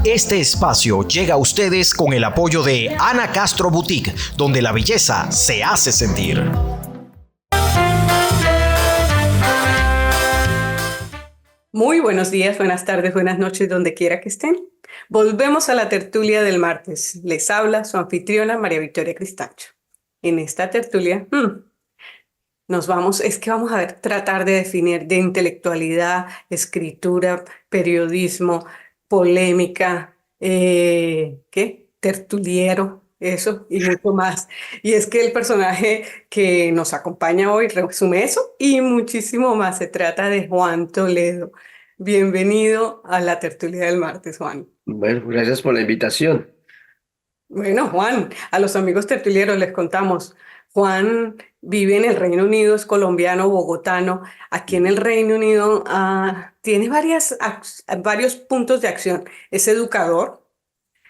Este espacio llega a ustedes con el apoyo de Ana Castro Boutique, donde la belleza se hace sentir. Muy buenos días, buenas tardes, buenas noches, donde quiera que estén. Volvemos a la tertulia del martes. Les habla su anfitriona María Victoria Cristancho. En esta tertulia vamos a ver, tratar de definir de intelectualidad, escritura, periodismo, polémica, ¿qué? Tertuliero, eso y mucho más. Y es que el personaje que nos acompaña hoy resume eso y muchísimo más. Se trata de Juan Toledo. Bienvenido a la tertulia del martes, Juan. Bueno, gracias por la invitación. Bueno, Juan, a los amigos tertulieros les contamos. Juan vive en el Reino Unido, es colombiano, bogotano. Aquí en el Reino Unido tiene varios puntos de acción. Es educador,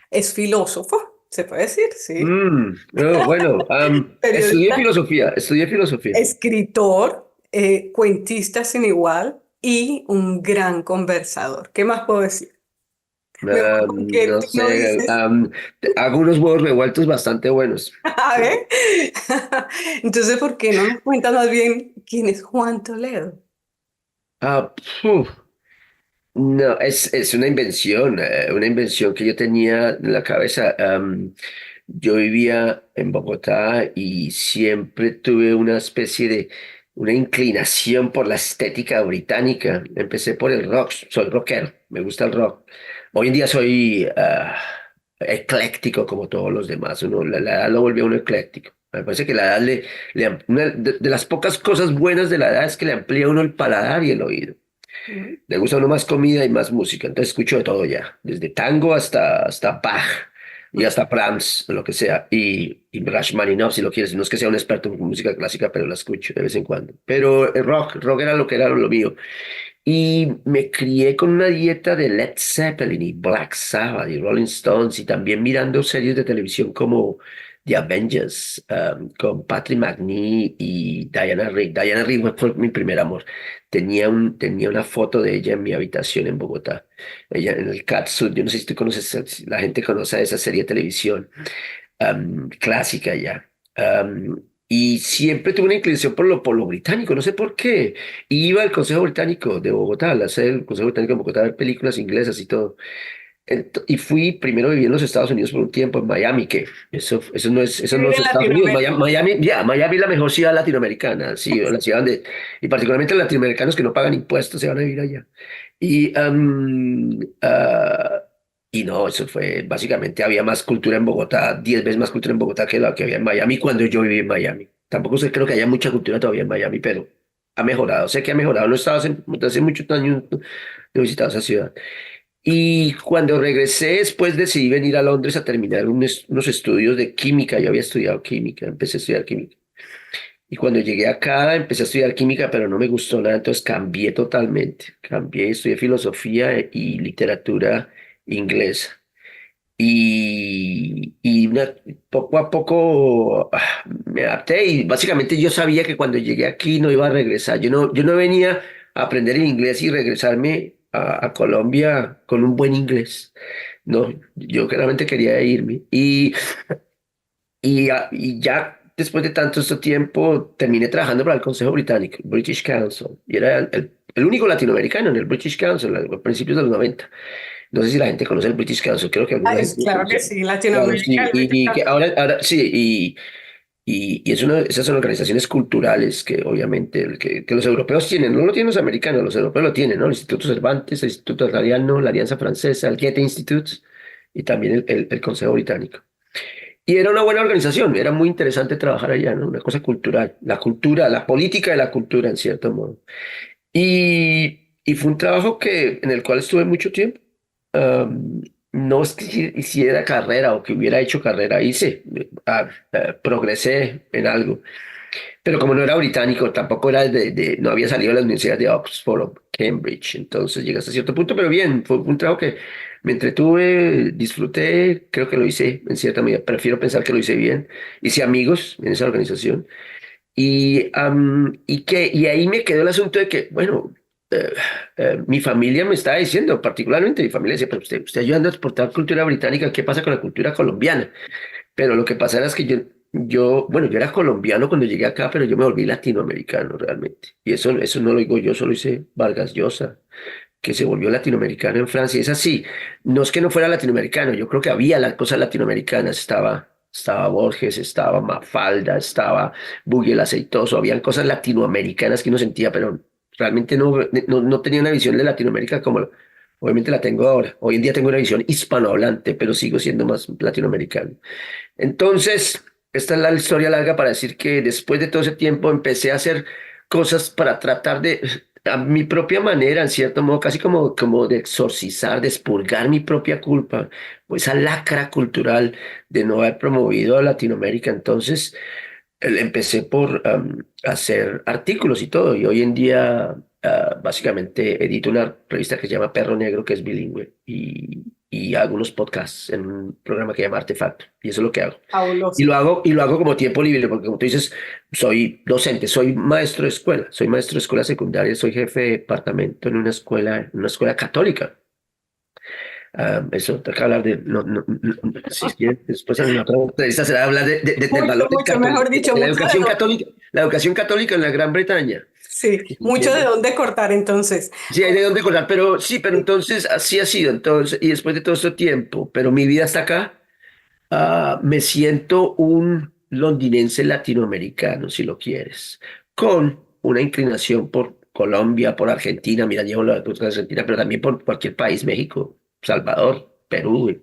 es filósofo, se puede decir, sí. Bueno, Periodista, estudié filosofía. escritor, cuentista sin igual y un gran conversador. ¿Qué más puedo decir? Mejor porque No tú no sé, dices. hago unos huevos revueltos bastante buenos. A ver. Entonces, ¿por qué no nos cuentas más bien quién es Juan Toledo? Ah, puf, no, es una invención que yo tenía en la cabeza. Yo vivía en Bogotá y siempre tuve una inclinación por la estética británica. Empecé por el rock, soy rockero, me gusta el rock. Hoy en día soy ecléctico como todos los demás. La edad lo vuelve a uno ecléctico. Me parece que la edad una de las pocas cosas buenas de la edad es que le amplía a uno el paladar y el oído. Mm. Le gusta a uno más comida y más música, entonces escucho de todo ya, desde tango hasta Bach y hasta Brahms, lo que sea, y Rachmaninoff si lo quieres, no es que sea un experto en música clásica, pero la escucho de vez en cuando. Pero el rock era lo que era lo mío. Y me crié con una dieta de Led Zeppelin y Black Sabbath y Rolling Stones y también mirando series de televisión como The Avengers, con Patrick McNee y Diana Rigg. Diana Rigg fue mi primer amor. Tenía una foto de ella en mi habitación en Bogotá. Ella en el Catsuit. Yo no sé si tú conoces, si la gente conoce esa serie de televisión clásica ya. Y siempre tuve una inclinación por lo británico, no sé por qué. Iba al Consejo Británico de Bogotá, a la sede del Consejo Británico de Bogotá, a ver películas inglesas y todo. Y fui, primero viví en los Estados Unidos por un tiempo, en Miami, que eso no Vivir es en Estados Unidos. Latinoamérica. Miami es la mejor ciudad latinoamericana, sí, la ciudad donde, y particularmente los latinoamericanos que no pagan impuestos se van a vivir allá. Y, y no, eso fue, básicamente había más cultura en Bogotá, 10 veces más cultura en Bogotá que la que había en Miami cuando yo viví en Miami. Tampoco sé, creo que haya mucha cultura todavía en Miami, pero ha mejorado. Sé que ha mejorado. No he estado hace muchos años, no he visitado esa ciudad. Y cuando regresé, después decidí venir a Londres a terminar unos estudios de química. Yo había estudiado química, empecé a estudiar química. Y cuando llegué acá, empecé a estudiar química, pero no me gustó nada, entonces cambié totalmente. Cambié, estudié filosofía y literatura inglesa. Poco a poco me adapté y básicamente yo sabía que cuando llegué aquí no iba a regresar. Yo no venía a aprender el inglés y regresarme a Colombia con un buen inglés. No, yo claramente quería irme. Y ya después de tanto este tiempo terminé trabajando para el Consejo Británico, British Council, y era el único latinoamericano en el British Council a principios de los 90. No sé si la gente conoce el British Council, creo que alguna gente lo Claro que conoce. sí, Claro, Latinoamérica. sí, y que ahora sí, y esas son organizaciones culturales que obviamente que los europeos tienen, no lo tienen los americanos, los europeos lo tienen, ¿no? El Instituto Cervantes, el Instituto Italiano, la Alianza Francesa, el Goethe Institute y también el Consejo Británico. Y era una buena organización, era muy interesante trabajar allá, ¿no? Una cosa cultural, la cultura, la política de la cultura, en cierto modo. Y fue un trabajo en el cual estuve mucho tiempo. Am, no es que hiciera carrera o que hubiera hecho carrera, progresé en algo. Pero como no era británico, tampoco era no había salido de las universidades de Oxford o Cambridge, entonces llegué hasta cierto punto, pero bien, fue un trabajo que me entretuve, disfruté, creo que lo hice en cierta medida, prefiero pensar que lo hice bien, hice amigos en esa organización y ahí me quedó el asunto de que, bueno, eh, mi familia me estaba diciendo, particularmente mi familia decía, pero usted ayudando a exportar cultura británica, ¿qué pasa con la cultura colombiana? Pero lo que pasa era que bueno, yo era colombiano cuando llegué acá, pero yo me volví latinoamericano realmente. Y eso no lo digo yo, solo hice Vargas Llosa, que se volvió latinoamericano en Francia. Es así, no es que no fuera latinoamericano, yo creo que había las cosas latinoamericanas, estaba Borges, estaba Mafalda, estaba Buggy el Aceitoso, habían cosas latinoamericanas que uno sentía, pero realmente no tenía una visión de Latinoamérica como obviamente la tengo ahora. Hoy en día tengo una visión hispanohablante, pero sigo siendo más latinoamericano. Entonces, esta es la historia larga para decir que después de todo ese tiempo empecé a hacer cosas para tratar de, a mi propia manera, en cierto modo, casi como de exorcizar, de expurgar mi propia culpa, o esa lacra cultural de no haber promovido a Latinoamérica. Entonces, empecé por hacer artículos y todo, y hoy en día básicamente edito una revista que se llama Perro Negro, que es bilingüe, y hago unos podcasts en un programa que se llama Artefacto, y eso es lo que hago. Fabuloso. Y lo hago como tiempo libre, porque como tú dices, soy docente, soy maestro de escuela secundaria, soy jefe de departamento en una escuela católica. Eso toca hablar de, si quieres, después en otra entrevista será hablar del Mucho, valor del mucho, mejor dicho, de mucho de dónde. la educación católica en la Gran Bretaña. Sí, mucho de ¿Entiendes? dónde cortar entonces. Sí, hay de dónde cortar, pero sí, pero entonces así ha sido, entonces, y después de todo este tiempo, pero mi vida está acá, me siento un londinense latinoamericano, si lo quieres, con una inclinación por Colombia, por Argentina, mira, llevo la de Argentina, pero también por cualquier país, México, Salvador, Perú,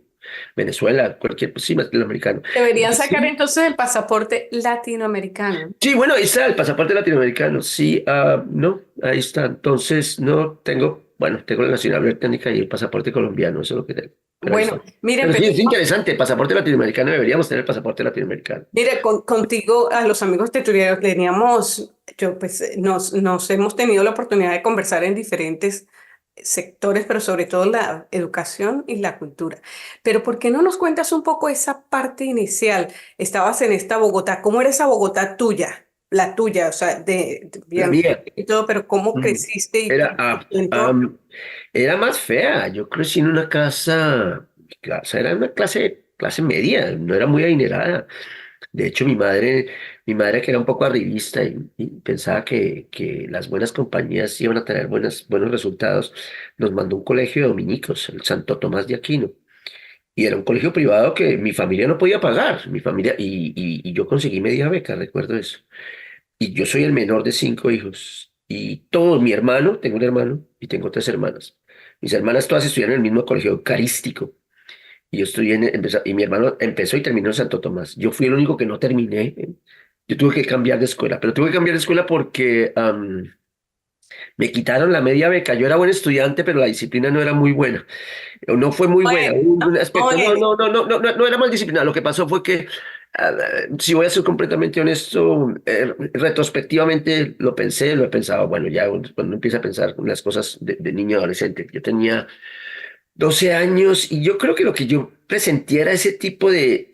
Venezuela, cualquier, pues sí, más latinoamericano. Deberían sacar Sí, entonces el pasaporte latinoamericano. sí, bueno, ahí está el pasaporte latinoamericano, sí, no, ahí está, entonces no tengo, bueno, tengo la nacionalidad británica y el pasaporte colombiano, eso es lo que tengo, pero ahí está. Bueno, mire, Pero sí, pero es interesante, pasaporte latinoamericano, deberíamos tener pasaporte latinoamericano. mire, contigo, a los amigos tertulianos, teníamos, yo pues nos hemos tenido la oportunidad de conversar en diferentes sectores, pero sobre todo la educación y la cultura. Pero ¿por qué no nos cuentas un poco esa parte inicial? Estabas en esta Bogotá, ¿cómo era esa Bogotá tuya? La tuya, o sea, La bien mía. y todo, pero ¿cómo Mm, creciste y Era, tu entorno? era más fea. Yo crecí en una casa era una clase media, no era muy adinerada. De hecho, mi madre que era un poco arribista y pensaba que las buenas compañías iban a tener buenos resultados, nos mandó a un colegio de dominicos, el Santo Tomás de Aquino. Y era un colegio privado que mi familia no podía pagar, mi familia, y yo conseguí media beca, recuerdo eso. Y yo soy el menor de 5 hijos. Y todo mi hermano, tengo un hermano y tengo 3 hermanas. Mis hermanas todas estudiaron en el mismo colegio eucarístico. Y yo estudié y mi hermano empezó y terminó en Santo Tomás. Yo fui el único que no terminé. Yo tuve que cambiar de escuela, pero tuve que cambiar de escuela porque me quitaron la media beca. Yo era buen estudiante, pero la disciplina no era muy buena. No fue muy buena. Bueno, Hubo un no aspecto, eres. no era mal disciplinado. Lo que pasó fue que, ah, si voy a ser completamente honesto, retrospectivamente lo pensé, lo he pensado, bueno, ya cuando uno empieza a pensar en las cosas de niño adolescente, yo tenía 12 años y yo creo que lo que yo presentía era ese tipo de,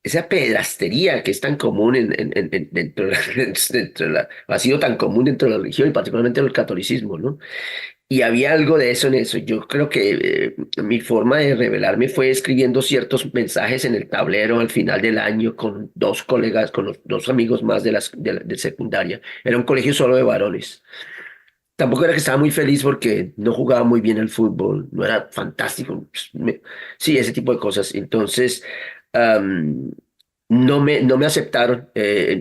esa pedastería que es tan común ha sido tan común dentro de la religión y particularmente en el catolicismo, ¿no? Y había algo de eso en eso. Yo creo que mi forma de revelarme fue escribiendo ciertos mensajes en el tablero al final del año con 2 colegas, con los 2 amigos más de secundaria. Era un colegio solo de varones. Tampoco era que estaba muy feliz porque no jugaba muy bien el fútbol, no era fantástico. Sí, ese tipo de cosas. Entonces, am, no me aceptaron,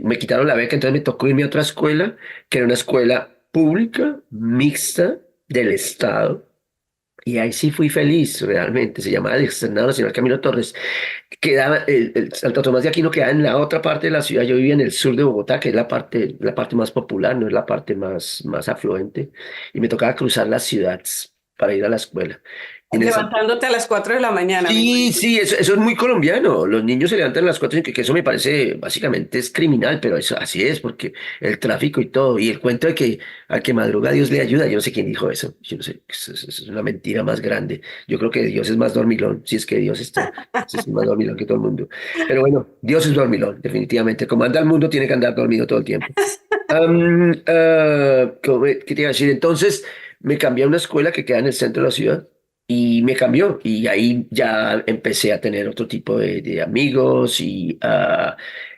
me quitaron la beca, entonces me tocó irme a otra escuela, que era una escuela pública, mixta, del Estado. Y ahí sí fui feliz, realmente. Se llamaba el Externado Nacional Camilo Torres. Quedaba, el Santo Tomás de Aquino quedaba en la otra parte de la ciudad. Yo vivía en el sur de Bogotá, que es la parte más popular, no es la parte más afluente. Y me tocaba cruzar las ciudades para ir a la escuela. En el Levantándote a las 4 de la mañana, me Sí, imagino. sí, eso es muy colombiano. Los niños se levantan a las 4 que eso me parece, básicamente es criminal, pero eso así es, porque el tráfico y todo, y el cuento de que al que madruga Dios le ayuda, yo no sé quién dijo eso, yo no sé, eso es una mentira más grande. Yo creo que Dios es más dormilón, si es que Dios está, es más dormilón que todo el mundo. Pero bueno, Dios es dormilón, definitivamente. Como anda el mundo, tiene que andar dormido todo el tiempo. ¿Qué te iba a decir? Entonces me cambié a una escuela que queda en el centro de la ciudad y me cambió y ahí ya empecé a tener otro tipo de amigos y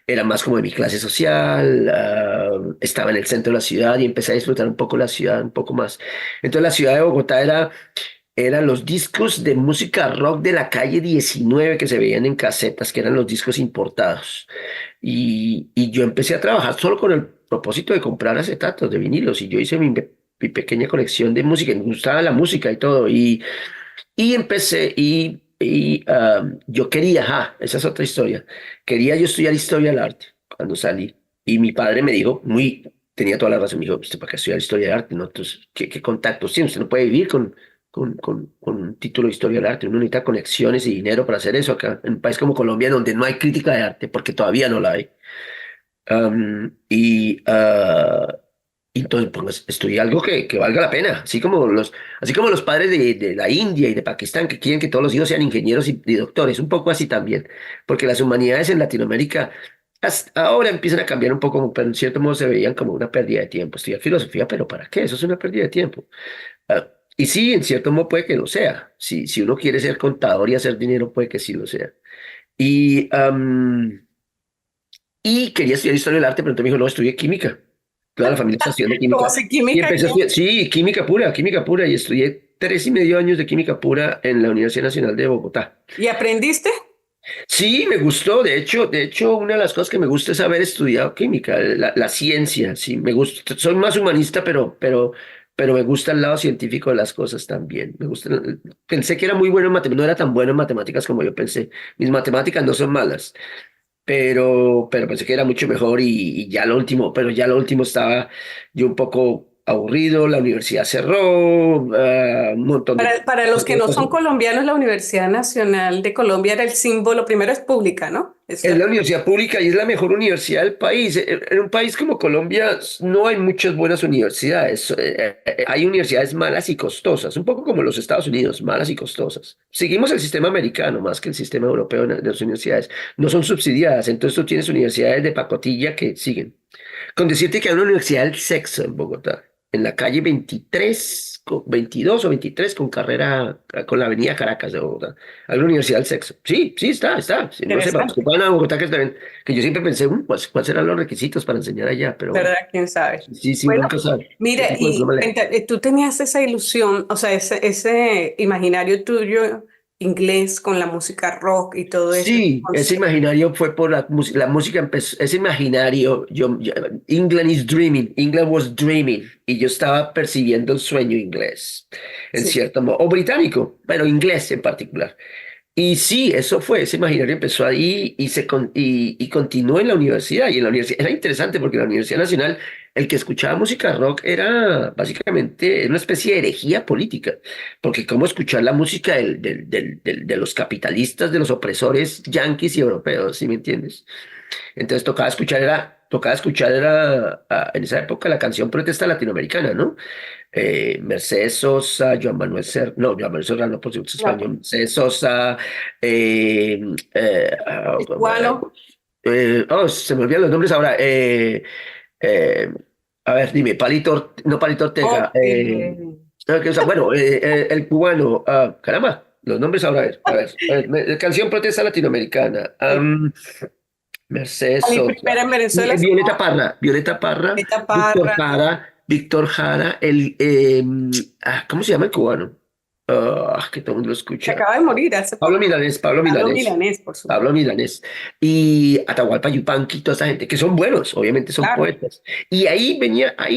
era más como de mi clase social, estaba en el centro de la ciudad y empecé a disfrutar un poco la ciudad, un poco más. Entonces la ciudad de Bogotá eran los discos de música rock de la calle 19 que se veían en casetas, que eran los discos importados. Y yo empecé a trabajar solo con el propósito de comprar acetatos de vinilos y yo hice mi pequeña colección de música, me gustaba la música y todo y empecé yo quería, esa es otra historia, quería yo estudiar historia del arte cuando salí y mi padre me dijo, tenía toda la razón, me dijo, ¿usted para qué estudiar historia del arte? ¿No? Entonces, ¿qué contactos tiene? Usted no puede vivir con un título de historia del arte, uno necesita conexiones y dinero para hacer eso acá, en un país como Colombia donde no hay crítica de arte porque todavía no la hay. Entonces, pues, estudié algo que valga la pena, así como los padres de la India y de Pakistán que quieren que todos los hijos sean ingenieros y doctores, un poco así también, porque las humanidades en Latinoamérica hasta ahora empiezan a cambiar un poco, pero en cierto modo se veían como una pérdida de tiempo. Estudiar filosofía, pero ¿para qué? Eso es una pérdida de tiempo. Y sí, en cierto modo puede que lo sea. Si uno quiere ser contador y hacer dinero, puede que sí lo sea. Y, y quería estudiar historia del arte, pero entonces me dijo, no, estudié química. Toda la familia está estudiando Como química. si Y química, empecé a estudiar, sí, química pura, y estudié 3,5 años de química pura en la Universidad Nacional de Bogotá. ¿y aprendiste? Sí, me gustó, de hecho, una de las cosas que me gusta es haber estudiado química, la ciencia, sí, me gusta, soy más humanista, pero me gusta el lado científico de las cosas también. Pensé que era muy bueno en matemáticas, no era tan bueno en matemáticas como yo pensé. Mis matemáticas no son malas, pero pensé que era mucho mejor y ya lo último estaba yo un poco aburrido, la universidad cerró, un montón de Para los que no cosas. son colombianos, la Universidad Nacional de Colombia era el símbolo, primero es pública, ¿no? Es la universidad pública y es la mejor universidad del país. En un país como Colombia no hay muchas buenas universidades. Hay universidades malas y costosas, un poco como los Estados Unidos, malas y costosas. Seguimos el sistema americano más que el sistema europeo de las universidades. No son subsidiadas, entonces tú tienes universidades de pacotilla que siguen. Con decirte que hay una universidad del sexo en Bogotá, en la calle 23, 22 o 23 con carrera, con la avenida Caracas de Bogotá. Hay una universidad del sexo. Sí, sí, está. Sí, no sé, para los que Interesante, van a Bogotá, que yo siempre pensé, ¿cuáles serán los requisitos para enseñar allá? Pero bueno, ¿verdad? ¿Quién sabe? sí, sí, Bueno, nunca sabe. mira, ¿Qué tipo de y diploma le- tú tenías esa ilusión, o sea, ese imaginario tuyo inglés con la música rock y todo eso. Sí, ese imaginario fue por la música empezó, ese imaginario, England is dreaming, England was dreaming, y yo estaba percibiendo el sueño inglés, en Sí. cierto modo, o británico, pero inglés en particular. Y sí, eso fue, ese imaginario empezó ahí y continuó en la universidad. Y en la universidad era interesante porque en la Universidad Nacional el que escuchaba música rock era básicamente una especie de herejía política. Porque cómo escuchar la música de los capitalistas, de los opresores yanquis y europeos, ¿sí me entiendes? Entonces en esa época la canción protesta latinoamericana, ¿no? Mercedes Sosa, Joan Manuel Serrano, por supuesto, No, español, Mercedes Sosa, eh, eh, ah, el cubano, se me olvidan los nombres ahora. Eh, a ver, dime, no Palito Ortega, oh, bueno, el cubano, caramba, los nombres ahora, canción protesta latinoamericana, a Mercedes mi Sosa, primera en Venezuela, Violeta Parra, Rita Parra, Víctor Jara, ¿cómo se llama el cubano? Que todo el mundo lo que escucha. acaba de morir hace poco, Pablo Pablo Milanés, Milanés, por Pablo supuesto. Milanés, y Atahualpa Yupanqui, toda esa gente, que son buenos, obviamente son Claro. poetas. Y ahí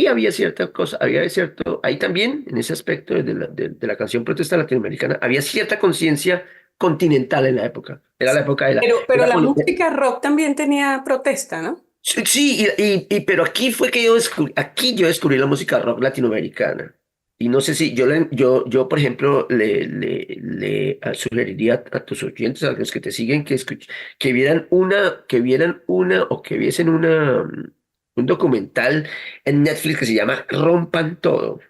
había cierta cosa, ahí también, en ese aspecto de la canción protesta latinoamericana, había cierta conciencia continental en la época. Era la época Pero la música rock también tenía protesta, ¿no? Sí, sí, pero aquí fue que yo descubrí la música rock latinoamericana. Y no sé si yo por ejemplo, le sugeriría a tus oyentes, a los que te siguen, que vieran una o que viesen un documental en Netflix que se llama Rompan Todo.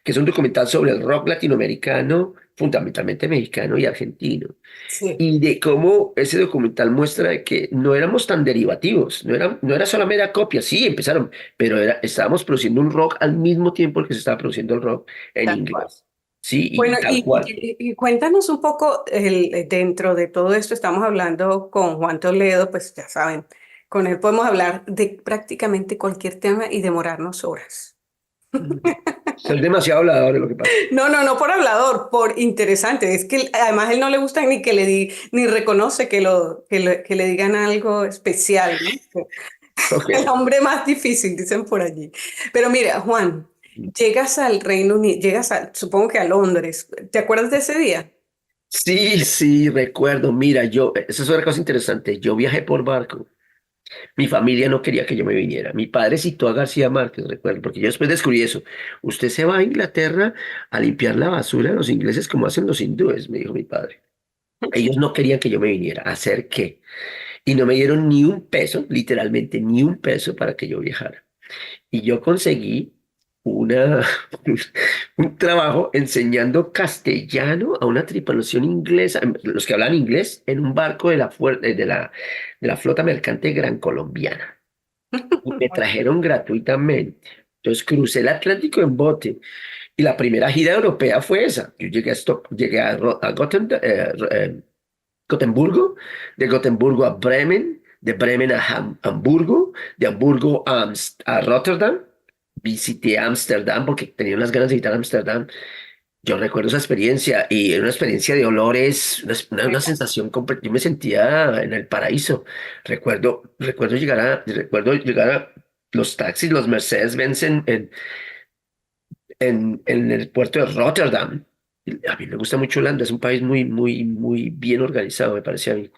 que es un documental sobre el rock latinoamericano, fundamentalmente mexicano y argentino, Sí, y de cómo ese documental muestra que no éramos tan derivativos, no era solo mera copia, sí, empezaron, pero estábamos produciendo un rock al mismo tiempo que se estaba produciendo el rock en tal cual. inglés, sí, y Bueno, tal cual. y cuéntanos un poco, dentro de todo esto, estamos hablando con Juan Toledo, pues ya saben, con él podemos hablar de prácticamente cualquier tema y demorarnos horas. Soy demasiado hablador de lo que pasa. No, no, no por hablador, por interesante. Es que además él no le gusta ni que ni reconoce que le digan algo especial, ¿no? Ok. El hombre más difícil, dicen por allí. Pero mira, Juan, llegas al Reino Unido, supongo que a Londres. ¿Te acuerdas de ese día? Sí, sí, recuerdo. Mira, esa es otra cosa interesante. Yo viajé por barco. Mi familia no quería que yo me viniera. Mi padre citó a García Márquez, recuerdo, porque yo después descubrí eso. Usted se va a Inglaterra a limpiar la basura de los ingleses como hacen los hindúes, me dijo mi padre. Ellos no querían que yo me viniera. ¿A hacer qué? Y no me dieron ni un peso, literalmente ni un peso para que yo viajara. Y yo conseguí una, un trabajo enseñando castellano a una tripulación inglesa, los que hablan inglés, en un barco de la flota mercante Gran Colombiana. Y me trajeron gratuitamente. Entonces crucé el Atlántico en bote. Y la primera gira europea fue esa. Yo llegué a Gotemburgo, de Gotemburgo a Bremen, de Bremen a Hamburgo, de Hamburgo a Rotterdam. Visité Ámsterdam porque tenía unas ganas de visitar Ámsterdam. Yo recuerdo esa experiencia y era una experiencia de olores, una sensación completa. Yo me sentía en el paraíso. Recuerdo llegar a los taxis, los Mercedes-Benz en el puerto de Rotterdam. A mí me gusta mucho Holanda, es un país muy bien organizado, me parece a mí.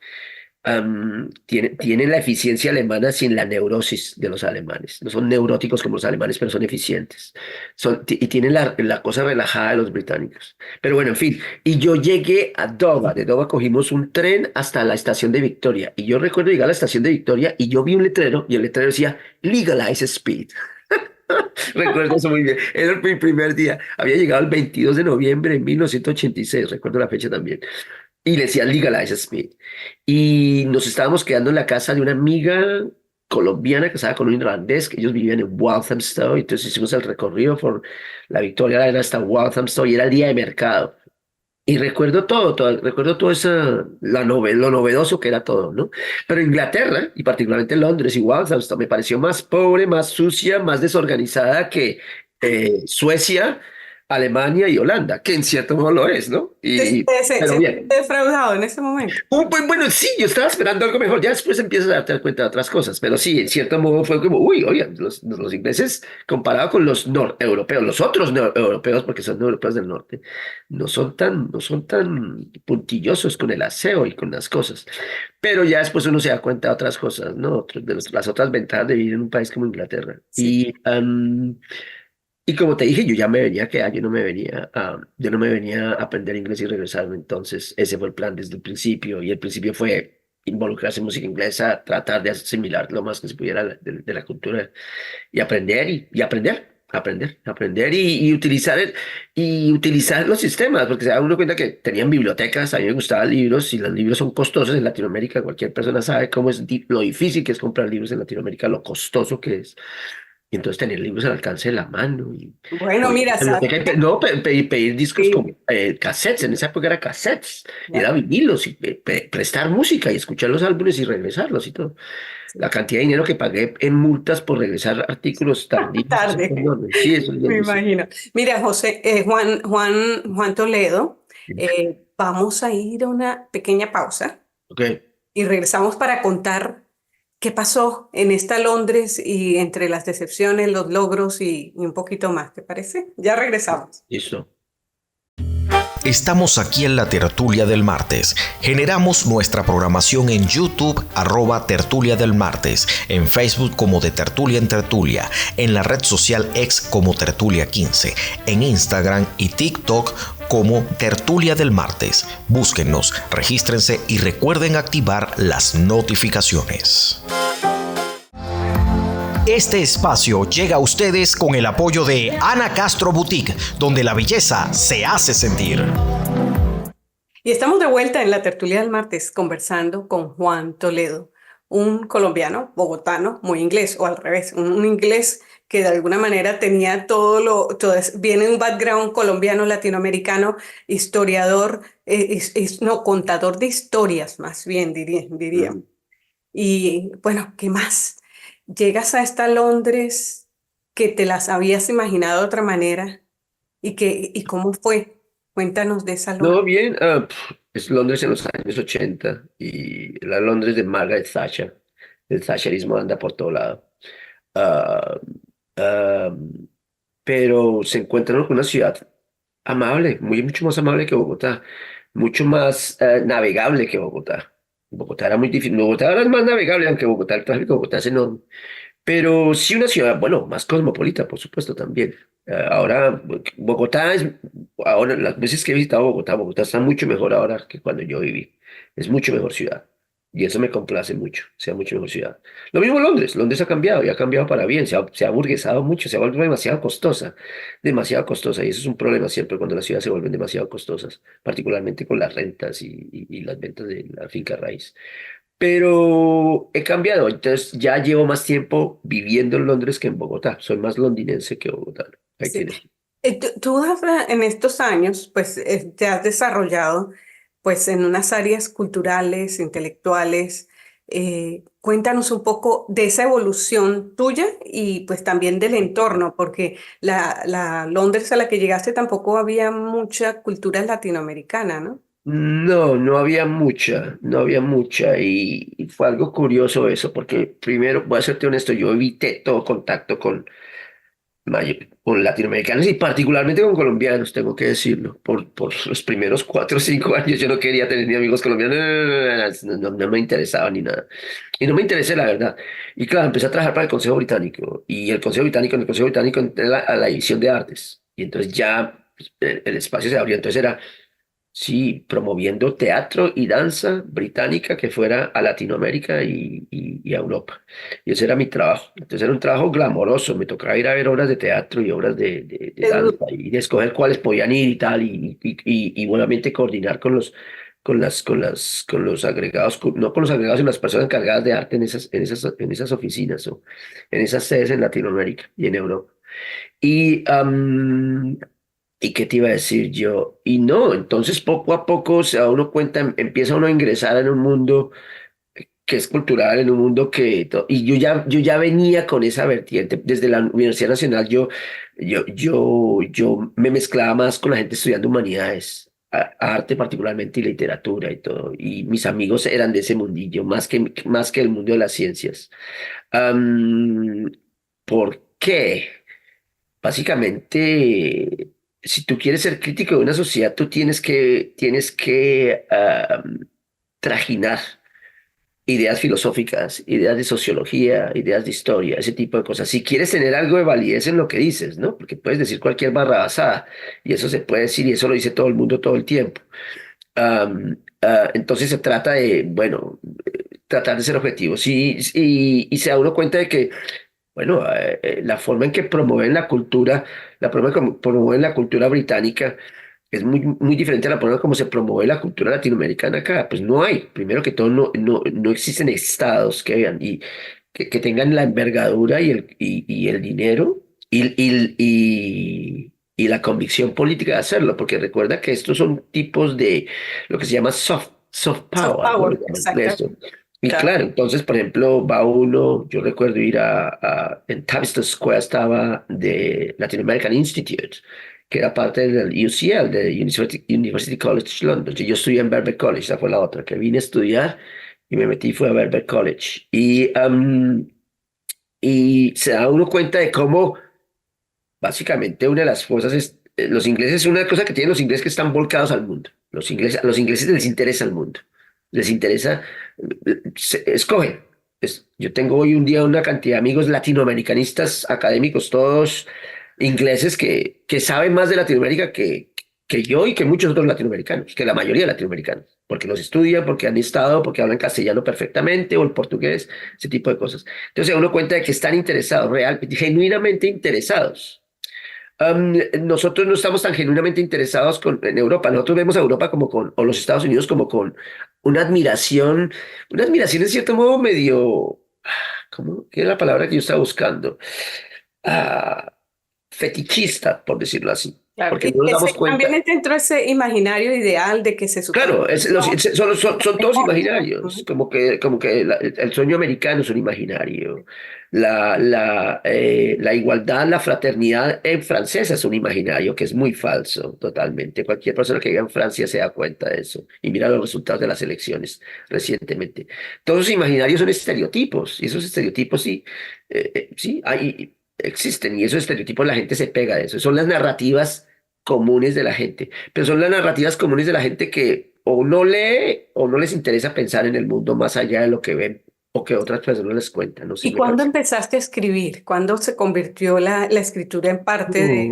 Tiene la eficiencia alemana sin la neurosis de los alemanes. No son neuróticos como los alemanes, pero son eficientes. Y tienen la cosa relajada de los británicos. Pero bueno, en fin. Y yo llegué a Dover. De Dover cogimos un tren hasta la estación de Victoria. Y yo recuerdo llegar a la estación de Victoria y yo vi un letrero y el letrero decía Legalize Speed. Recuerdo eso muy bien. Era mi primer día. Había llegado el 22 de noviembre de 1986. Recuerdo la fecha también. Y le decía Legalize Speed. Y nos estábamos quedando en la casa de una amiga colombiana casada con un irlandés, que ellos vivían en Walthamstow. Entonces hicimos el recorrido por la Victoria hasta Walthamstow y era el día de mercado. Y recuerdo todo lo novedoso que era todo, ¿no? Pero Inglaterra, y particularmente Londres y Walthamstow, me pareció más pobre, más sucia, más desorganizada que Suecia, Alemania y Holanda, que en cierto modo lo es, ¿no? Pero Se bien. siente defraudado en ese momento. Bueno, sí, yo estaba esperando algo mejor. Ya después empiezas a darte cuenta de otras cosas. Pero sí, en cierto modo fue como, uy, oigan, los ingleses, comparado con los noreuropeos, los otros europeos, porque son europeos del norte, no son tan puntillosos con el aseo y con las cosas. Pero ya después uno se da cuenta de otras cosas, ¿no? Las otras ventajas de vivir en un país como Inglaterra. Sí. Y como te dije, yo ya me venía a quedar, yo no me venía a aprender inglés y regresarme. Entonces, ese fue el plan desde el principio. Y el principio fue involucrarse en música inglesa, tratar de asimilar lo más que se pudiera de la cultura y aprender aprender y utilizar los sistemas, porque se da uno cuenta que tenían bibliotecas, a mí me gustaban libros y los libros son costosos en Latinoamérica. Cualquier persona sabe cómo es lo difícil que es comprar libros en Latinoamérica, lo costoso que es. Y entonces tener libros al alcance de la mano. Bueno, mira, ¿sabes? No, pedir discos como Sí, cassettes, en esa época era cassettes, ya, era vinilos, y prestar música y escuchar los álbumes y regresarlos y todo. La sí. cantidad de dinero que pagué en multas por regresar artículos tardíos. Tarde, Sí, eso es me bien. Sí. imagino. Mira, Juan Toledo, vamos a ir a una pequeña pausa Ok, y regresamos para contar qué pasó en esta Londres y entre las decepciones, los logros y un poquito más, ¿te parece? Ya regresamos. listo. Estamos aquí en la Tertulia del Martes. Generamos nuestra programación en YouTube, @Tertulia del Martes, en Facebook como de Tertulia en Tertulia, en la red social X como Tertulia 15, en Instagram y TikTok como Tertulia del Martes. Búsquennos, regístrense y recuerden activar las notificaciones. Este espacio llega a ustedes con el apoyo de Ana Castro Boutique, donde la belleza se hace sentir. Y estamos de vuelta en la tertulia del martes conversando con Juan Toledo, un colombiano, bogotano, muy inglés, o al revés, un inglés que de alguna manera tenía viene de un background colombiano, latinoamericano, historiador, no, contador de historias, más bien diría. Mm. Y bueno, ¿qué más? Llegas a esta Londres que te las habías imaginado de otra manera y cómo fue. Cuéntanos de esa No, Londres. bien, es Londres en los años 80 y la Londres de Margaret Thatcher. El thatcherismo anda por todo lado. Ah, ah, pero se encuentra con una ciudad amable, mucho más amable que Bogotá, mucho más navegable que Bogotá. Bogotá era muy difícil, Bogotá ahora es más navegable, aunque Bogotá, el tráfico de Bogotá es enorme. Pero sí una ciudad, bueno, más cosmopolita, por supuesto, también. Ahora, Bogotá es, ahora las veces que he visitado Bogotá, Bogotá está mucho mejor ahora que cuando yo viví. Es mucho mejor ciudad. Y eso me complace mucho, sea mucho mejor ciudad. Lo mismo Londres, Londres ha cambiado y ha cambiado para bien, se ha aburguesado mucho, se ha vuelto demasiado costosa. Y eso es un problema siempre cuando las ciudades se vuelven demasiado costosas, particularmente con las rentas y las ventas de la finca raíz. Pero he cambiado, entonces ya llevo más tiempo viviendo en Londres que en Bogotá. Soy más londinense que bogotano. Ahí Sí. tienes. En estos años, pues te has desarrollado pues en unas áreas culturales, intelectuales. Cuéntanos un poco de esa evolución tuya y pues también del entorno, porque la Londres a la que llegaste tampoco había mucha cultura latinoamericana, ¿no? No, no había mucha y fue algo curioso eso, porque primero, voy a serte honesto, yo evité todo contacto con latinoamericanos y particularmente con colombianos, tengo que decirlo. Por los primeros 4 o 5 años yo no quería tener ni amigos colombianos, no me interesaba ni nada. Y no me interesé, la verdad. Y claro, empecé a trabajar para el Consejo Británico y en el Consejo Británico entré a la división de artes y entonces ya pues, el espacio se abrió, entonces era... Sí, promoviendo teatro y danza británica que fuera a Latinoamérica y a Europa. Y ese era mi trabajo. Entonces era un trabajo glamoroso. Me tocaba ir a ver obras de teatro y obras de Qué danza duro. y de escoger cuáles podían ir y tal. Y buenamente coordinar con los agregados, no con los agregados, sino las personas encargadas de arte en esas oficinas o en esas sedes en Latinoamérica y en Europa. Y, ¿y qué te iba a decir yo? Y no, entonces poco a poco se da uno cuenta, empieza uno a ingresar en un mundo que es cultural, en un mundo y yo ya venía con esa vertiente. Desde la Universidad Nacional yo me mezclaba más con la gente estudiando humanidades, arte particularmente y literatura y todo. Y mis amigos eran de ese mundillo, más que el mundo de las ciencias. Am, ¿Por qué? Básicamente, si tú quieres ser crítico de una sociedad, tú tienes que trajinar ideas filosóficas, ideas de sociología, ideas de historia, ese tipo de cosas. Si quieres tener algo de validez en lo que dices, ¿no? Porque puedes decir cualquier barrabasada y eso se puede decir y eso lo dice todo el mundo todo el tiempo. Entonces se trata de, bueno, tratar de ser objetivos y se da uno cuenta de que bueno, la forma en que promueven la cultura, la forma en que promueven la cultura británica es muy diferente a la forma como se promueve la cultura latinoamericana acá. Pues no hay, primero que todo, no existen estados que vean y que tengan la envergadura y el dinero y la convicción política de hacerlo, porque recuerda que estos son tipos de lo que se llama soft Soft power, ¿no? Le power, llaman esto. exactamente. Y claro, entonces, por ejemplo, va uno, yo recuerdo ir en Tavistock Square estaba de Latin American Institute, que era parte del UCL, de University College London. Yo estudié en Birkbeck College, esa fue la otra, que vine a estudiar y me metí, fue a Birkbeck College. Y se da uno cuenta de cómo básicamente una de las cosas es, los ingleses, una cosa que tienen los ingleses que están volcados al mundo. A los ingleses les interesa el mundo, les interesa, escogen. Yo tengo hoy un día una cantidad de amigos latinoamericanistas, académicos, todos ingleses que saben más de Latinoamérica que yo y que muchos otros latinoamericanos, que la mayoría de latinoamericanos, porque los estudian, porque han estado, porque hablan castellano perfectamente o el portugués, ese tipo de cosas. Entonces uno cuenta de que están interesados, genuinamente interesados. Nosotros no estamos tan genuinamente interesados en Europa. Nosotros vemos a Europa como o los Estados Unidos como con una admiración en cierto modo medio, ¿cómo? ¿Qué es la palabra que yo estaba buscando? Ah, fetichista, por decirlo así, Claro, porque y no nos damos cuenta. también dentro de ese imaginario ideal de que se supone Claro, que son todos mejor. imaginarios, Ujú. como que el sueño americano es un imaginario, la igualdad, la fraternidad en francesa es un imaginario que es muy falso, totalmente. Cualquier persona que viva en Francia se da cuenta de eso y mira los resultados de las elecciones recientemente. Todos los imaginarios son estereotipos y esos estereotipos sí, existen y esos estereotipos la gente se pega de eso, son las narrativas comunes de la gente, pero son las narrativas comunes de la gente que o no lee o no les interesa pensar en el mundo más allá de lo que ven o que otras personas les cuentan, no sé, ¿Y me cuándo parece. empezaste a escribir? ¿Cuándo se convirtió la escritura en parte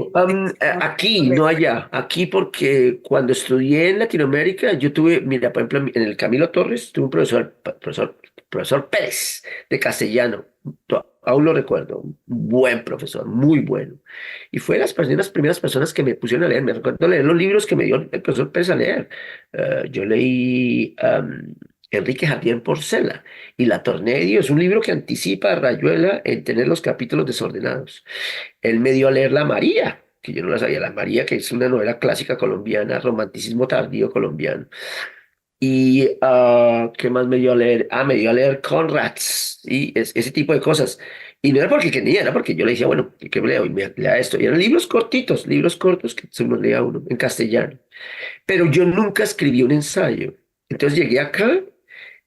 Aquí, no allá, aquí porque cuando estudié en Latinoamérica, yo tuve, mira, por ejemplo, en el Camilo Torres, tuve un profesor Pérez de castellano, aún lo recuerdo, un buen profesor, muy bueno. Y fue de las primeras personas que me pusieron a leer, me recuerdo leer los libros que me dio el profesor Pérez a leer. Yo leí Enrique Javier Porcela y La Tornedio, es un libro que anticipa a Rayuela en tener los capítulos desordenados. Él me dio a leer La María, que yo no la sabía, La María, que es una novela clásica colombiana, romanticismo tardío colombiano. Y ¿qué más me dio a leer? Me dio a leer Conrads y ese tipo de cosas. Y no era porque quería, era porque yo le decía, bueno, ¿qué leo? Y me lea esto. Y eran libros cortitos, libros cortos que se los leía uno en castellano. Pero yo nunca escribí un ensayo. Entonces llegué acá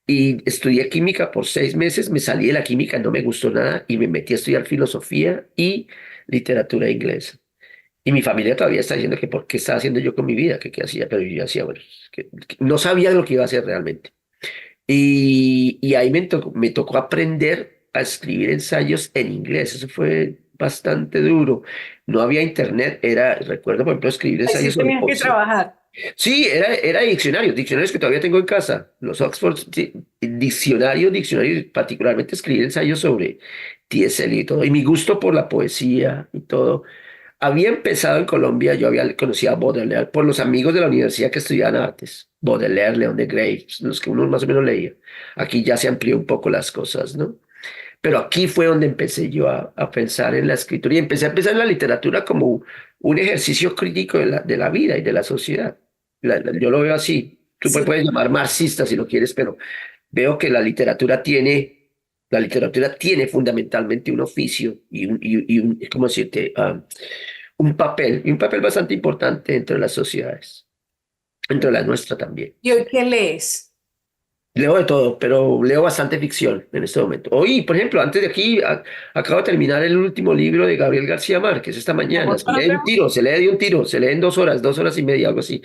y estudié química por 6 meses, me salí de la química, no me gustó nada y me metí a estudiar filosofía y literatura inglesa. Y mi familia todavía está diciendo que por qué estaba haciendo yo con mi vida, que qué hacía, pero yo hacía, bueno, que no sabía lo que iba a hacer realmente. Y ahí me tocó aprender a escribir ensayos en inglés, eso fue bastante duro. No había internet, recuerdo por ejemplo escribir Ay, sí ensayos sobre tenías que poesía. trabajar. Sí, era diccionarios que todavía tengo en casa, los Oxford, sí, diccionarios, particularmente escribir ensayos sobre T.S. Eliot y todo, y mi gusto por la poesía y todo. Había empezado en Colombia, yo había conocido a Baudelaire por los amigos de la universidad que estudiaban artes, Baudelaire, León de Graves, los que uno más o menos leía. Aquí ya se amplió un poco las cosas, ¿no? Pero aquí fue donde empecé yo a pensar en la escritura y empecé a pensar en la literatura como un ejercicio crítico de la vida y de la sociedad. Yo lo veo así. Tú Sí. puedes llamar marxista si lo quieres, pero veo que la literatura tiene fundamentalmente un oficio y ¿cómo decirte? Y un papel bastante importante dentro de las sociedades, dentro de la nuestra también. ¿Y hoy qué lees? Leo de todo, pero leo bastante ficción en este momento. Hoy, por ejemplo, antes de aquí, acabo de terminar el último libro de Gabriel García Márquez esta ¿En mañana. Se agosto nos lee de un vemos? tiro, se lee de un tiro, se lee en 2 horas, 2 horas y media, algo así.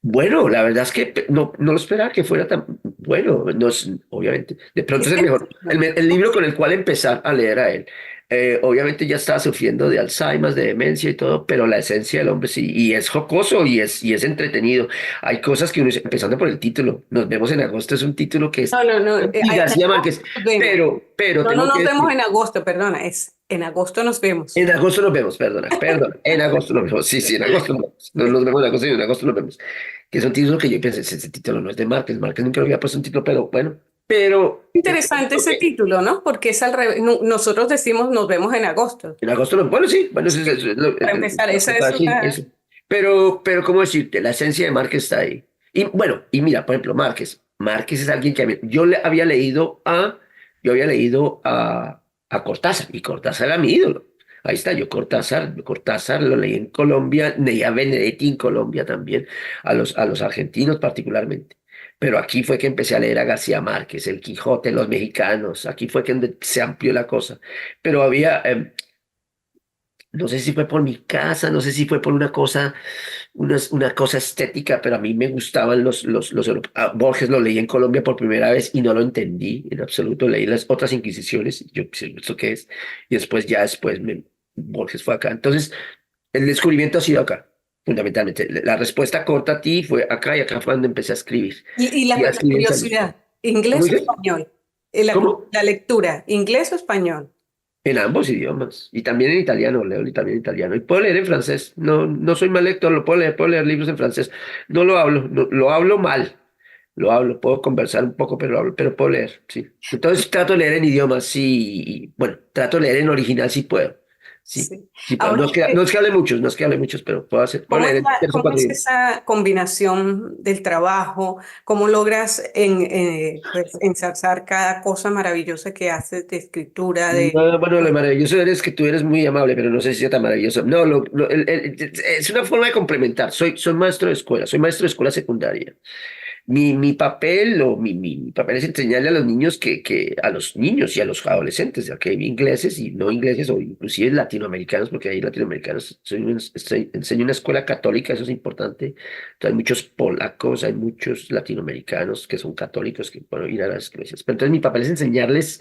Bueno, la verdad es que no lo esperaba que fuera tan bueno. No es, obviamente, de pronto Es es el que mejor, el libro con el cual empezar a leer a él. Obviamente ya estaba sufriendo de Alzheimer, de demencia y todo, pero la esencia del hombre sí, y es jocoso y es entretenido. Hay cosas que uno dice, empezando por el título, Nos vemos en agosto, es un título que es, no, y en García agosto Márquez, nos vemos. pero No tengo nos que vemos decir, en agosto, perdona, es en agosto nos vemos. en agosto nos vemos, perdona, en agosto nos vemos, sí, en agosto nos vemos, nos vemos en agosto y en agosto nos vemos, que son títulos que yo pensé, ese título no es de Márquez, Márquez nunca lo había puesto un título, pero bueno, Interesante ese título, ¿no? Porque es al revés. Nosotros decimos nos vemos en agosto. en agosto, bueno, sí, bueno, Para empezar, esa es sí, una... eso. Pero, ¿cómo decirte? La esencia de Márquez está ahí. Y bueno, y mira, por ejemplo, Márquez es alguien que yo había leído a Cortázar, y Cortázar era mi ídolo. Ahí está, Cortázar lo leí en Colombia, leí a Benedetti en Colombia también, a los argentinos particularmente. Pero aquí fue que empecé a leer a García Márquez, El Quijote, los mexicanos, aquí fue que donde se amplió la cosa. Pero no sé si fue por mi casa, no sé si fue por una cosa estética, pero a mí me gustaban Borges lo leí en Colombia por primera vez y no lo entendí en absoluto. Leí las otras Inquisiciones, y yo, pues, ¿esto qué es? Y después Borges fue acá. Entonces, el descubrimiento ha sido acá. fundamentalmente. La respuesta corta a ti fue acá y acá fue donde empecé a escribir. Y Y a la escribir ensayos. curiosidad, ¿Cómo ¿inglés o dices? español? ¿Cómo? La lectura, ¿inglés o español? En ambos idiomas. Y también en italiano, leo también en italiano. Y puedo leer en francés. No, no soy mal lector, lo puedo leer libros en francés. No lo hablo, lo hablo mal. Lo hablo, puedo conversar un poco, pero lo hablo, pero puedo leer, sí. Entonces trato de leer en idiomas, sí. Bueno, trato de leer en original, sí puedo. Sí, Sí. sí puedo. Ahora, No es que hable muchos, no es que hable muchos, pero puedo leer en tres o cómo cuatro es idiomas. esa combinación del trabajo? ¿Cómo logras pues, ensalzar cada cosa maravillosa que haces de escritura, de... No, bueno, lo maravilloso eres que tú eres muy amable, pero no sé si sea tan maravilloso. No, es una forma de complementar. Soy maestro de escuela, soy maestro de escuela secundaria. Mi papel mi papel es enseñarle a los niños a los niños y a los adolescentes, ya que hay ingleses y no ingleses o inclusive latinoamericanos, porque hay latinoamericanos. Enseño en una escuela católica, eso es importante. Entonces, hay muchos polacos, hay muchos latinoamericanos que son católicos que pueden ir a las iglesias. Pero entonces mi papel es enseñarles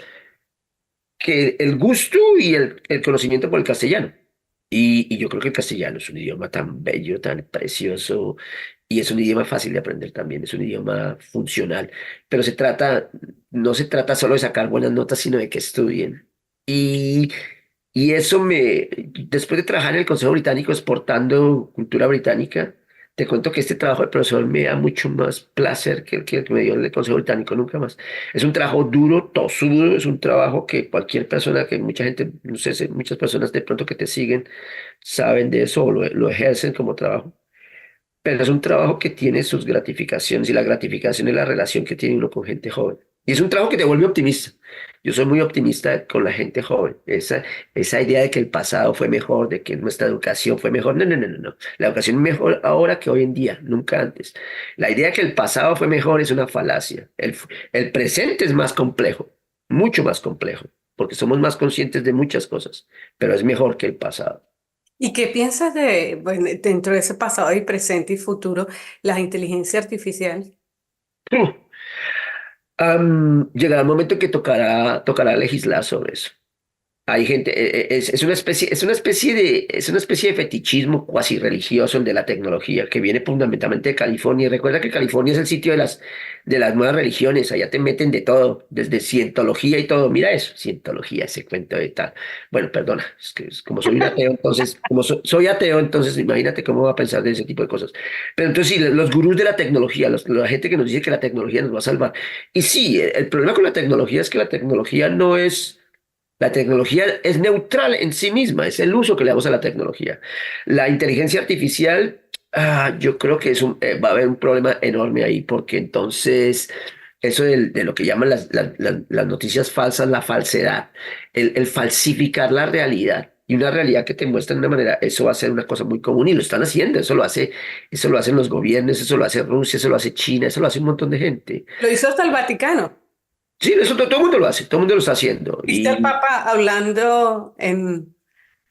que el gusto y el conocimiento por el castellano. Y yo creo que el castellano es un idioma tan bello, tan precioso, y es un idioma fácil de aprender también, es un idioma funcional, pero no se trata solo de sacar buenas notas, sino de que estudien. Y, y eso después de trabajar en el Consejo Británico exportando cultura británica, te cuento que este trabajo de profesor me da mucho más placer que el que me dio el Consejo Británico nunca más. Es un trabajo duro, tosudo, es un trabajo que cualquier persona, que mucha gente, no sé, muchas personas de pronto que te siguen saben de eso o lo ejercen como trabajo. Pero es un trabajo que tiene sus gratificaciones y la gratificación es la relación que tiene uno con gente joven. Y es un trabajo que te vuelve optimista. Yo soy muy optimista con la gente joven. Esa idea de que el pasado fue mejor, de que nuestra educación fue mejor. No, no, no, no, no. La educación es mejor ahora que hoy en día, nunca antes. La idea de que el pasado fue mejor es una falacia. El presente es más complejo, mucho más complejo, porque somos más conscientes de muchas cosas, pero es mejor que el pasado. ¿Y qué piensas de, bueno, dentro de ese pasado y presente y futuro, la inteligencia artificial? Llegará el momento en que tocará legislar sobre eso. Hay gente, es una especie de fetichismo cuasi religioso el de la tecnología que viene fundamentalmente de California. Y recuerda que California es el sitio de las nuevas religiones. Allá te meten de todo, desde cientología y todo. Mira eso, cientología, ese cuento de tal. Bueno, perdona, como soy un ateo, entonces, soy ateo, entonces imagínate cómo va a pensar de ese tipo de cosas. Pero entonces sí, los gurús de la tecnología, la gente que nos dice que la tecnología nos va a salvar. Y sí, el problema con la tecnología es que la tecnología es neutral en sí misma, es el uso que le damos a la tecnología. La inteligencia artificial, yo creo que va a haber un problema enorme ahí, porque entonces eso de lo que llaman las noticias falsas, la falsedad, el falsificar la realidad. Y una realidad que te muestra de una manera, eso va a ser una cosa muy común y lo están haciendo, eso lo hacen los gobiernos, eso lo hace Rusia, eso lo hace China, eso lo hace un montón de gente. Lo hizo hasta el Vaticano. Sí, eso todo el mundo lo hace, todo el mundo lo está haciendo. ¿Viste al Papa hablando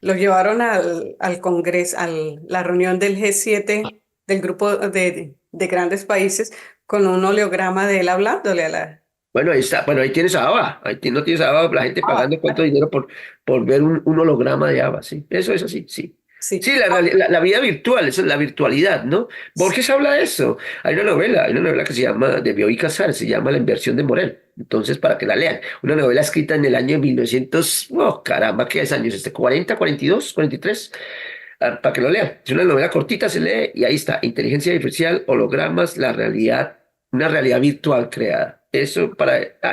lo llevaron al Congreso, a la reunión del G7, del grupo de grandes países, con un oleograma de él hablándole a la... Bueno, ahí está. Bueno, ahí tienes a ABBA. No tienes a ABBA, la gente Ah, pagando cuánto dinero por ver un holograma de ABBA, sí. Eso es así, sí. sí. Sí, la vida virtual, eso es la virtualidad, ¿no? Borges habla de eso. Hay una novela que se llama Debió y casar, se llama La inversión de Morel. Entonces, para que la lean. Una novela escrita en el año 1900, oh, caramba, ¿qué es años? 40, 42, 43. Para que lo lean. Es una novela cortita, se lee y ahí está. Inteligencia artificial, hologramas, la realidad, una realidad virtual creada. Eso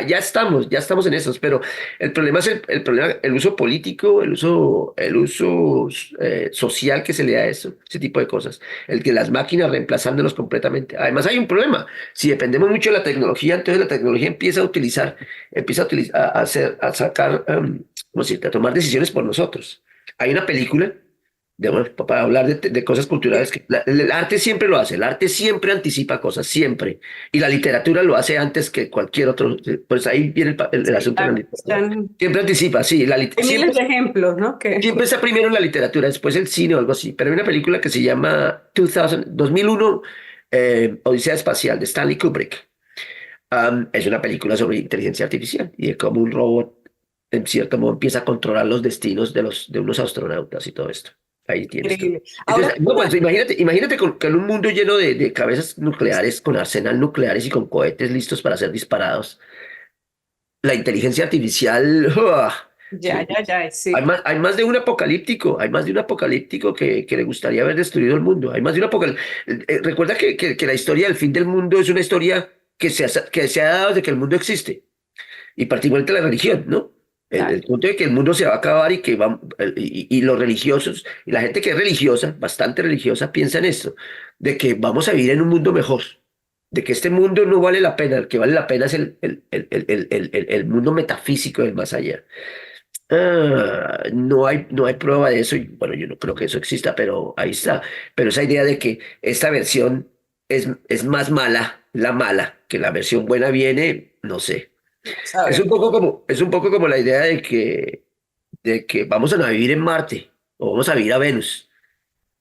ya estamos en esos, pero el problema es el problema, el uso político, el uso social que se le da a eso, ese tipo de cosas. El que las máquinas reemplazándonos completamente. Además hay un problema. Si dependemos mucho de la tecnología, entonces la tecnología a sacar, ¿cómo decirte? A tomar decisiones por nosotros. Hay una película para hablar de cosas culturales, que el arte siempre lo hace, el arte siempre anticipa cosas, siempre. Y la literatura lo hace antes que cualquier otro. Pues ahí viene el Sí, asunto de la literatura. están, Siempre anticipa, sí. hay miles de ejemplos, ¿no? Siempre está primero en la literatura, después el cine o algo así. Pero hay una película que se llama 2001, Odisea Espacial, de Stanley Kubrick. Es una película sobre inteligencia artificial y de cómo un robot, en cierto modo, empieza a controlar los destinos de unos astronautas y todo esto. Ahí tienes todo. Increíble. Ahora, Entonces, no, pues imagínate con un mundo lleno de cabezas nucleares, con arsenal nucleares y con cohetes listos para ser disparados. La inteligencia artificial, ya, ya, ya, sí. hay más de un apocalíptico, hay más de un apocalíptico que le gustaría haber destruido el mundo. Hay más de un apocalíptico. Recuerda que la historia del fin del mundo es una historia que se ha dado desde que el mundo existe, y particularmente la religión, ¿no? El Claro. punto de que el mundo se va a acabar y que y los religiosos, y la gente que es religiosa, bastante religiosa, piensa en esto, de que vamos a vivir en un mundo mejor, de que este mundo no vale la pena, el que vale la pena es el mundo metafísico del más allá. No hay prueba de eso, y bueno, yo no creo que eso exista, pero ahí está. Pero esa idea de que esta versión es más mala, la mala, que la versión buena viene, no sé. Es Saber. un poco como la idea de que vamos a vivir en Marte o vamos a vivir a Venus.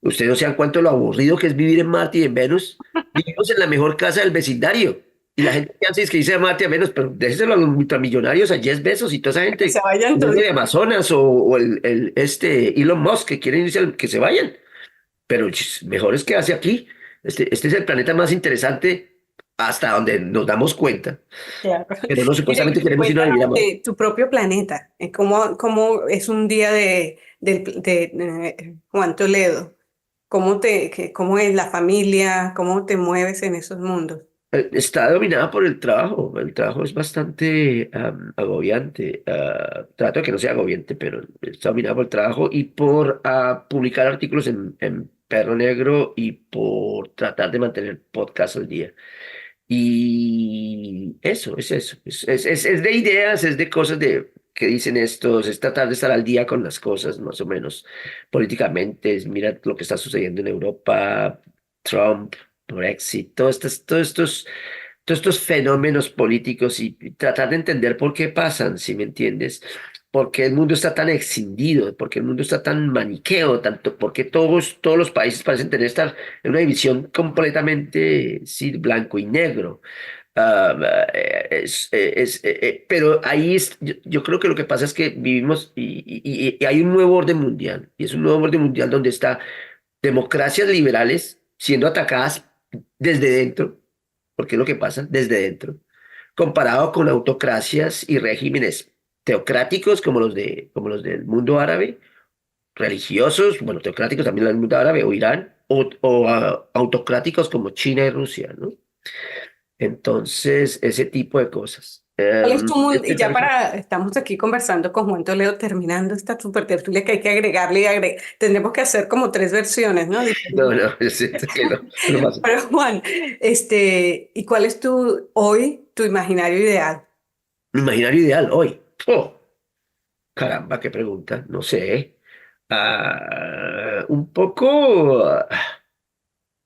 Ustedes no se dan cuenta de lo aburrido que es vivir en Marte y en Venus. Vivimos en la mejor casa del vecindario. Y la gente que hace es que dice a Marte a Venus, pero déjeselo a los multimillonarios, a Jeff Bezos y toda esa Que se gente vayan que todos. viene de Amazonas o Elon Musk que quieren irse, que se vayan. Pero mejor es que hace aquí. Este es el planeta más interesante hasta donde nos damos cuenta. Claro. Pero no, Mira, supuestamente y queremos ir a cuéntanos vivir a Marte. de tu propio planeta. ¿Cómo es un día de Juan Toledo? ¿Cómo es la familia? ¿Cómo te mueves en esos mundos? Está dominada por el trabajo. El trabajo es bastante agobiante. Trato de que no sea agobiante, pero está dominada por el trabajo y por publicar artículos en Perro Negro y por tratar de mantener el podcast al día. Y eso, es eso. Es de ideas, es de cosas que dicen estos, es tratar de estar al día con las cosas, más o menos, políticamente. Mira lo que está sucediendo en Europa, Trump, Brexit, todos estos fenómenos políticos y tratar de entender por qué pasan, si me entiendes. ¿Por qué el mundo está tan escindido? ¿Por qué el mundo está tan maniqueo? ¿Por qué todos los países parecen tener estar en una división completamente, sí, blanco y negro? Pero ahí yo creo que lo que pasa es que vivimos y hay un nuevo orden mundial, y es un nuevo orden mundial donde está democracias liberales siendo atacadas desde dentro, porque es lo que pasa desde dentro, comparado con autocracias y regímenes teocráticos como los del mundo árabe, religiosos, bueno, teocráticos también del mundo árabe o Irán, o autocráticos como China y Rusia, ¿no? Entonces, ese tipo de cosas. ¿Cuál es tu mundo? Y ya Interesante. estamos aquí conversando con Juan Toledo, terminando esta super tertulia que hay que agregarle y agregar. Tendremos que hacer como tres versiones, ¿no? No, Diferentes. no, yo siento que no pasa. Pero Juan, ¿y cuál es tu imaginario ideal? Mi imaginario ideal hoy. Oh, caramba, qué pregunta. No sé. Un poco.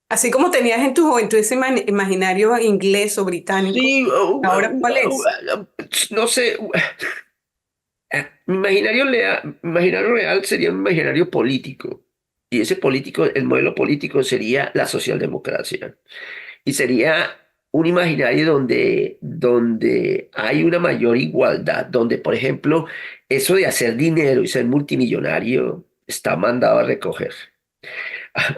Así como tenías en tu juventud ese imaginario inglés o británico, Sí, ¿ahora cuál es? no sé. Mi imaginario real sería un imaginario político. Y ese político, el modelo político sería la socialdemocracia. Y sería un imaginario donde hay una mayor igualdad, donde, por ejemplo, eso de hacer dinero y ser multimillonario está mandado a recoger.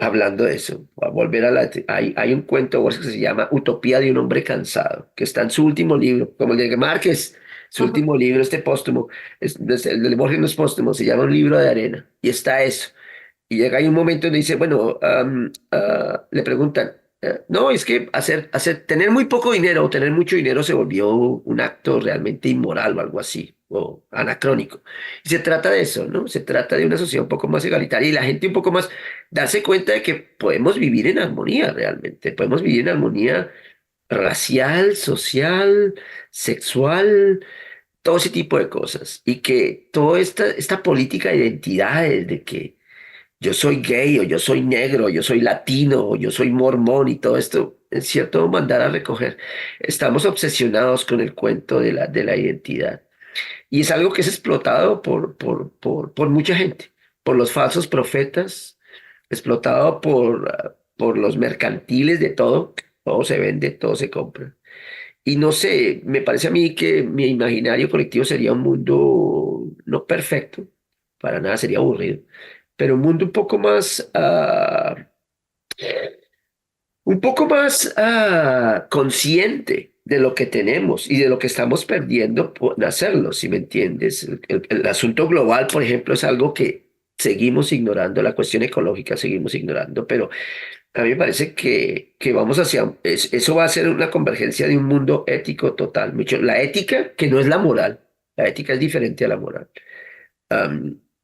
Hablando de eso, voy a volver hay un cuento que se llama Utopía de un hombre cansado, que está en su último libro, como el de Márquez, su Ujú. último libro, póstumo, el de Borges no es póstumo, se llama Un libro de arena, y está eso. Y llega ahí un momento donde dice, bueno, le preguntan, no, es que tener muy poco dinero o tener mucho dinero se volvió un acto realmente inmoral o algo así, o anacrónico. Y se trata de eso, ¿no? Se trata de una sociedad un poco más egalitaria y la gente un poco más darse cuenta de que podemos vivir en armonía realmente, podemos vivir en armonía racial, social, sexual, todo ese tipo de cosas. Y que toda esta política de identidades, de que yo soy gay o yo soy negro, o yo soy latino o yo soy mormón y todo esto, en cierto modo, mandar a recoger. Estamos obsesionados con el cuento de la identidad. Y es algo que es explotado por mucha gente, por los falsos profetas, explotado por los mercantiles de todo se vende, todo se compra. Y no sé, me parece a mí que mi imaginario colectivo sería un mundo no perfecto, para nada sería aburrido, pero un mundo un poco más consciente de lo que tenemos y de lo que estamos perdiendo por hacerlo, si me entiendes. El asunto global, por ejemplo, es algo que seguimos ignorando, la cuestión ecológica seguimos ignorando, pero a mí me parece que vamos eso va a ser una convergencia de un mundo ético total. La ética, que no es la moral, la ética es diferente a la moral.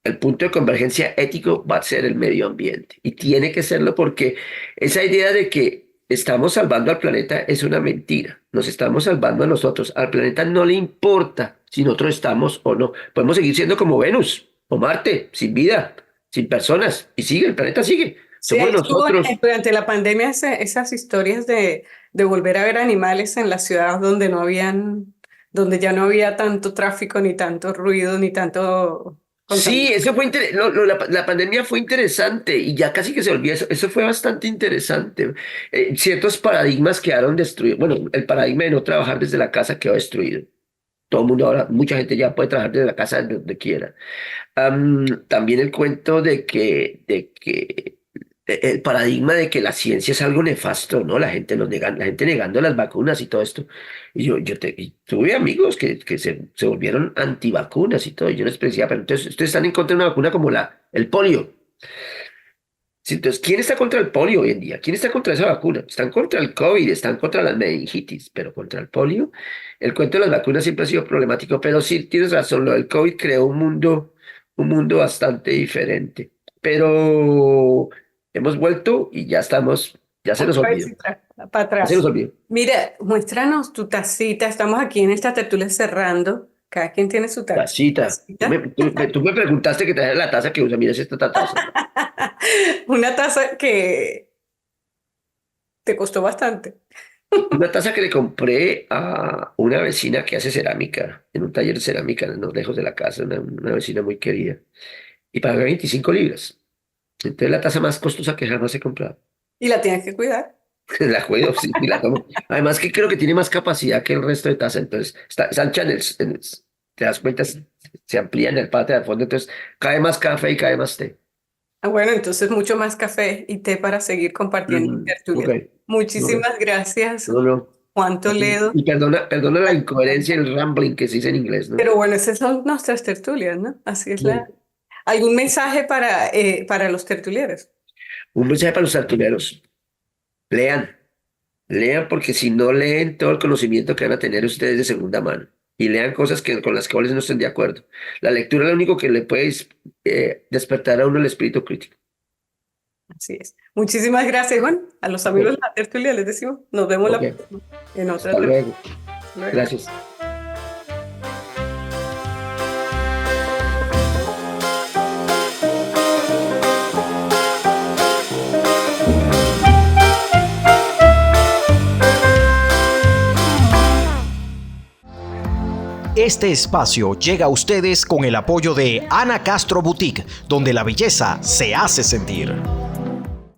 El punto de convergencia ético va a ser el medio ambiente y tiene que serlo porque esa idea de que estamos salvando al planeta es una mentira. Nos estamos salvando a nosotros. Al planeta no le importa si nosotros estamos o no. Podemos seguir siendo como Venus o Marte, sin vida, sin personas, y sigue, el planeta sigue. Sí, Somos nosotros. durante la pandemia esas historias de volver a ver animales en las ciudades donde ya no había tanto tráfico, ni tanto ruido, ni tanto Sí, contaminación. eso fue la pandemia fue interesante y ya casi que se olvida eso. Eso fue bastante interesante. Ciertos paradigmas quedaron destruidos. Bueno, el paradigma de no trabajar desde la casa quedó destruido. Todo el mundo ahora, mucha gente ya puede trabajar desde la casa donde quiera. También el cuento el paradigma de que la ciencia es algo nefasto, ¿no? La gente negando las vacunas y todo esto. Y tuve amigos que se volvieron antivacunas y todo. Y yo les decía, pero entonces ustedes están en contra de una vacuna como el polio. Sí, entonces, ¿quién está contra el polio hoy en día? ¿Quién está contra esa vacuna? Están contra el COVID, están contra las meningitis, pero contra el polio. El cuento de las vacunas siempre ha sido problemático, pero sí tienes razón, lo del COVID creó un mundo bastante diferente. Pero hemos vuelto y ya se nos Otra vez olvidó, para ya se nos atrás. olvidó. Mira, muéstranos tu tacita. Estamos aquí en esta tertulia cerrando. Cada quien tiene su Tacita. tacita. Tú me preguntaste que trajera la taza que usa. Mira, es esta taza. Una taza que te costó bastante. Una taza que le compré a una vecina que hace cerámica, en un taller de cerámica, no lejos de la casa, una vecina muy querida. Y pagué 25 libras. Entonces la taza más costosa que jamás he comprado. Y la tienes que cuidar. La juego, sí, y la tomo. Además que creo que tiene más capacidad que el resto de taza. Entonces es ancha te das cuenta, se amplía en el patio de fondo. Entonces cae más café y cae más té. Ah, bueno, entonces mucho más café y té para seguir compartiendo en Ok, tertulia. ok. Muchísimas gracias, No, no. Juan Toledo. Y perdona la incoherencia y el rambling que se dice en inglés, ¿no? Pero bueno, esas son nuestras tertulias, ¿no? Así es la. Bueno, ¿Algún mensaje para los tertulieros? un mensaje para los artilleros. Lean, lean porque si no leen todo el conocimiento que van a tener ustedes de segunda mano y lean cosas con las cuales no estén de acuerdo. La lectura es lo único que le puede despertar a uno el espíritu crítico. Así es. Muchísimas gracias, Juan. A los Ok, amigos de la tertulia les decimos, nos vemos la ok. próxima en otra Hasta tertulia. luego. Luego. Gracias. Este espacio llega a ustedes con el apoyo de Ana Castro Boutique, donde la belleza se hace sentir.